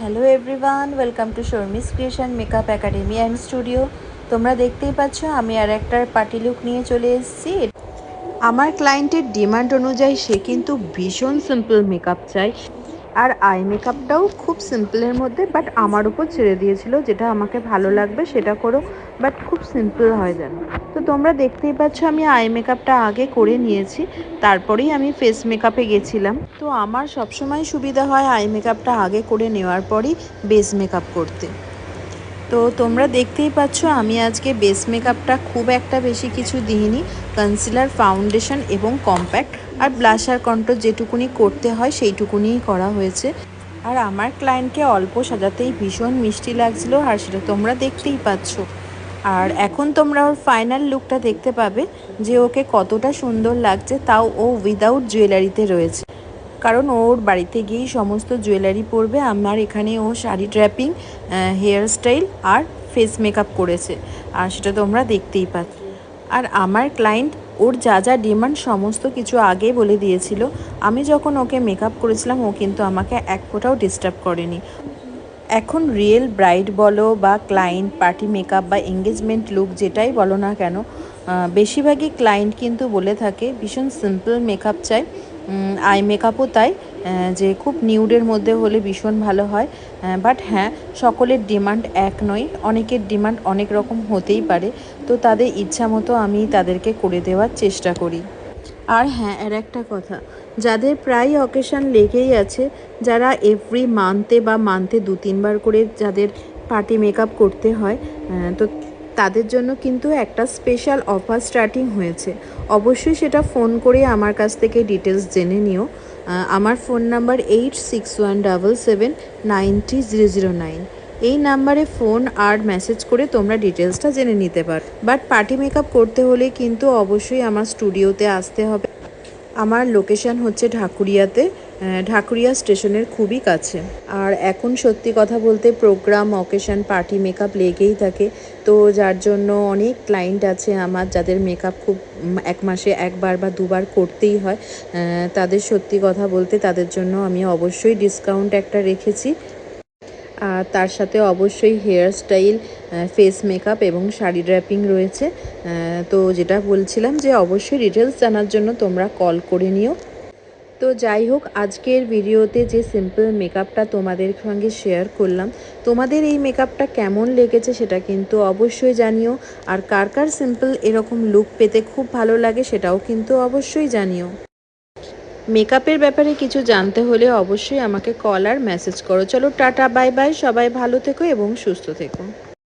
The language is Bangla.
Hello everyone, welcome to Sharmi's creation makeup academy and studio. তোমরা দেখতেই পাচ্ছ আমি আর একটা পার্টি লুক নিয়ে চলে এসেছি। আমার ক্লায়েন্টের ডিমান্ড অনুযায়ী সে কিন্তু ভীষণ সিম্পল মেকআপ চাই, আর আই মেকআপটাও খুব সিম্পলের মধ্যে, বাট আমার উপর ছেড়ে দিয়েছিল যেটা আমাকে ভালো লাগবে সেটা করো, বাট খুব সিম্পল হয় যেন। তো তোমরা দেখতেই পাচ্ছ আমি আই মেকআপটা আগে করে নিয়েছি, তারপরেই আমি ফেস মেকআপে গেছিলাম। তো আমার সবসময় সুবিধা হয় আই মেকআপটা আগে করে নেওয়ার পরই বেস মেকআপ করতে। তো তোমরা দেখতেই পাচ্ছ আমি আজকে বেস মেকআপটা খুব একটা বেশি কিছু দিইনি। কনসিলার, ফাউন্ডেশন এবং কম্প্যাক্ট আর ব্লাশার কন্ট্রোল যেটুকুনি করতে হয় সেইটুকুনিই করা হয়েছে। আর আমার ক্লায়েন্টকে অল্প সাজাতেই ভীষণ মিষ্টি লাগছিল, আর সেটা তোমরা দেখতেই পাচ্ছ। আর এখন তোমরা ওর ফাইনাল লুকটা দেখতে পাবে যে ওকে কতটা সুন্দর লাগছে, তাও ও উইদাউট জুয়েলারিতে রয়েছে, কারণ ওর বাড়িতে গিয়েই সমস্ত জুয়েলারি পরবে। আমার এখানে ও শাড়ি ড্র্যাপিং, হেয়ার স্টাইল আর ফেস মেকআপ করেছে, আর সেটা তোমরা দেখতেই পাচ্ছ। আর আমার ক্লায়েন্ট ওর যা যা ডিমান্ড সমস্ত কিছু আগে বলে দিয়েছিল। আমি যখন ওকে মেকআপ করেছিলাম ও কিন্তু আমাকে এক ফোঁটাও ডিস্টার্ব করেনি। এখন রিয়েল ব্রাইড বলো বা ক্লায়েন্ট পার্টি মেকআপ বা এঙ্গেজমেন্ট লুক যেটাই বলো না কেন, বেশিরভাগই ক্লায়েন্ট কিন্তু বলে থাকে ভীষণ সিম্পল মেকআপ চাই। আই মেকআপও তাই, যে খুব নিউডের মধ্যে হলে ভীষণ ভালো হয়। বাট হ্যাঁ, সকলের ডিমান্ড এক নয়, অনেকের ডিমান্ড অনেক রকম হতেই পারে। তো তাদের ইচ্ছা মতো আমি তাদেরকে করে দেওয়ার চেষ্টা করি। আর হ্যাঁ, আর একটা কথা, যাদের প্রায় অকেশান লেগেই আছে, যারা এভরি মান্থে বা মান্থে 2-3 বার করে যাদের পার্টি মেকআপ করতে হয়, তো তাদের জন্য কিন্তু একটা স্পেশাল অফার স্টার্টিং হয়েছে। অবশ্যই সেটা ফোন করে আমার কাছ থেকে ডিটেলস জেনে নিও। আমার ফোন নাম্বার 8617790009। এই নাম্বারে ফোন আর মেসেজ করে তোমরা ডিটেলসটা জেনে নিতে পারো। বাট পার্টি মেকআপ করতে হলে কিন্তু অবশ্যই আমার স্টুডিওতে আসতে হবে। আমার লোকেশান হচ্ছে ঢাকুরিয়াতে, ঢাকুরিয়া স্টেশনের খুবই কাছে। আর এখন সত্যি কথা বলতে প্রোগ্রাম, অকেশান, পার্টি মেকআপ লেগেই থাকে। তো যার জন্য অনেক ক্লায়েন্ট আছে আমার যাদের মেকআপ খুব 1 মাসে 1 বার বা 2 বার করতেই হয়। তাদের সত্যি কথা বলতে তাদের জন্য আমি অবশ্যই ডিসকাউন্ট একটা রেখেছি। আর তার সাথে অবশ্যই হেয়ার স্টাইল, ফেস মেকআপ এবং শাড়ি ড্র্যাপিং রয়েছে। তো যেটা বলছিলাম যে অবশ্যই ডিটেলস জানার জন্য তোমরা কল করে নিও। তো যাই হোক, আজকের ভিডিওতে যে সিম্পল মেকআপটা তোমাদের সঙ্গে শেয়ার করলাম, তোমাদের এই মেকআপটা কেমন লেগেছে সেটা কিন্তু অবশ্যই জানিও। আর কার কার সিম্পল এরকম লুক পেতে খুব ভালো লাগে সেটাও কিন্তু অবশ্যই জানিও। মেকআপের ব্যাপারে কিছু জানতে হলে অবশ্যই আমাকে কল আর মেসেজ করো। চলো টাটা, বাই বাই, সবাই ভালো থেকো এবং সুস্থ থেকো।